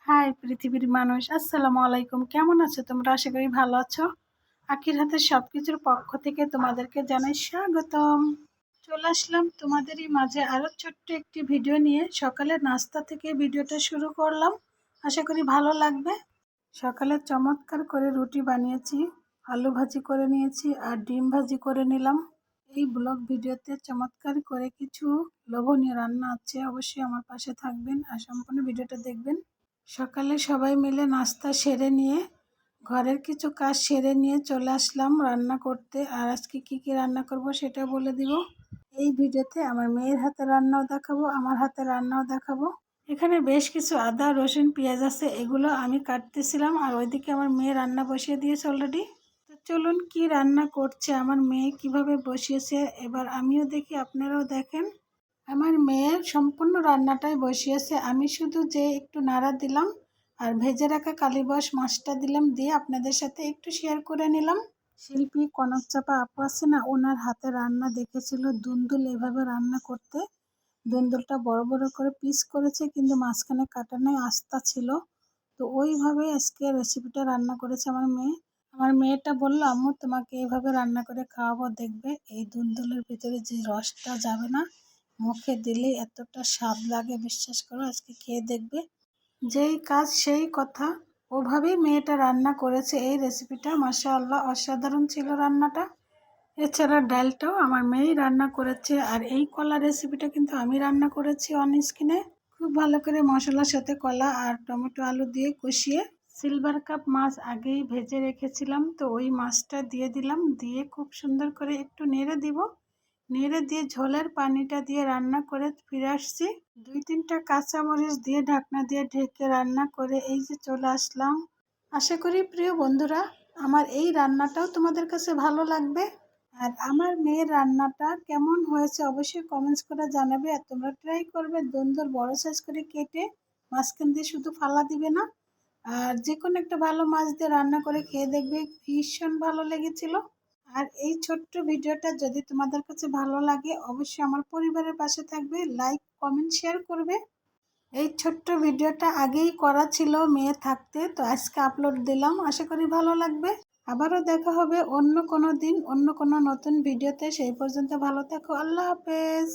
High পৃথিবীর মানুষ, আসসালামু আলাইকুম। কেমন আছো তোমরা? আশা করি ভালো আছো। আখির হাতের সবকিছুর পক্ষ থেকে তোমাদেরকে জানাই স্বাগতম। চলে আসলাম তোমাদেরই মাঝে আরো ছোট্ট একটি ভিডিও নিয়ে। সকালে নাস্তা থেকে ভিডিওটা শুরু করলাম, আশা করি ভালো লাগবে। সকালে চমৎকার করে রুটি বানিয়েছি, আলু ভাজি করে নিয়েছি আর ডিম ভাজি করে নিলাম। এই ব্লগ ভিডিওতে চমৎকার করে কিছু লোভনীয় রান্না আছে, অবশ্যই আমার পাশে থাকবেন আর সম্পূর্ণ ভিডিওটা দেখবেন। সকালে সবাই মিলে নাস্তা সেরে নিয়ে ঘরের কিছু কাজ সেরে নিয়ে চলে আসলাম রান্না করতে। আর আজকে কি কি রান্না করব সেটা বলে দিব। এই ভিডিওতে আমার মেয়ের হাতে রান্নাও দেখাবো, আমার হাতে রান্নাও দেখাবো। এখানে বেশ কিছু আদা রসুন পেঁয়াজ আছে, এগুলো আমি কাটতেছিলাম আর ওইদিকে আমার মেয়ে রান্না বসিয়ে দিয়েছে অলরেডি। তো চলুন কি রান্না করছে আমার মেয়ে, কিভাবে বসিয়েছে এবার আমিও দেখি, আপনারাও দেখেন। আমার মেয়ের সম্পূর্ণ রান্নাটাই বসিয়েছে, আমি শুধু যে একটু নাড়া দিলাম আর ভেজে রাখা কালীবাস মাছটা দিলাম, দিয়ে আপনাদের সাথে একটু শেয়ার করে নিলাম। শিল্পী কনক চাপা আপু আছে না, ওনার হাতে রান্না দেখেছিল দুন্দুল এভাবে রান্না করতে। দুন্দুলটা বড় বড় করে পিস করেছে, কিন্তু মাঝখানে কাটানোয় আস্থা ছিল। তো ওইভাবে আজকে রেসিপিটা রান্না করেছে আমার মেয়ে। আমার মেয়েটা বলল, আম্মু তোমাকে এইভাবে রান্না করে খাওয়াবো, দেখবে এই দুন্দুলের ভিতরে যে রসটা যাবে না, মুখে দিলে এতটা স্বাদ লাগে, বিশ্বাস করো আজকে খেয়ে দেখবে। যেই কাজ সেই কথা, ওভাবেই মেয়েটা রান্না করেছে এই রেসিপিটা। মাশাআল্লাহ, অসাধারণ ছিল রান্নাটা। এছাড়া ডালটাও আমার মেয়েই রান্না করেছে। আর এই কলা রেসিপিটা কিন্তু আমি রান্না করেছি অন স্ক্রিনে। খুব ভালো করে মশলার সাথে কলা আর টমেটো আলু দিয়ে কষিয়ে সিলভার কাপ মাছ আগেই ভেজে রেখেছিলাম, তো ওই মাছটা দিয়ে দিলাম, দিয়ে খুব সুন্দর করে একটু নেড়ে দিব। নেড়ে দিয়ে ঝোলের পানিটা দিয়ে রান্না করে ফিরে আসছি। 2-3টা কাঁচামরিচ দিয়ে ঢাকনা দিয়ে ঢেকে রান্না করে এই যে চলে আসলাম। আশা করি প্রিয় বন্ধুরা আমার এই রান্নাটাও তোমাদের কাছে ভালো লাগবে। আর আমার মেয়ের রান্নাটা কেমন হয়েছে অবশ্যই কমেন্টস করে জানাবে। আর তোমরা ট্রাই করবে দুন্দুল বড় সাইজ করে কেটে মাঝখান দিয়ে শুধু ফালা দিবে না, আর যে কোনো একটা ভালো মাছ দিয়ে রান্না করে খেয়ে দেখবে, ভীষণ ভালো লেগেছিল। আর এই ছোট্ট ভিডিওটা যদি তোমাদের কাছে ভালো লাগে অবশ্যই আমার পরিবারের পাশে থাকবে, লাইক কমেন্ট শেয়ার করবে। এই ছোট্ট ভিডিওটা আগেই করা ছিল মেয়ে থাকতে, তো আজকে আপলোড দিলাম, আশা করি ভালো লাগবে। আবারও দেখা হবে অন্য কোনো দিন অন্য কোনো নতুন ভিডিওতে, সেই পর্যন্ত ভালো থাকো, আল্লাহ হাফেজ।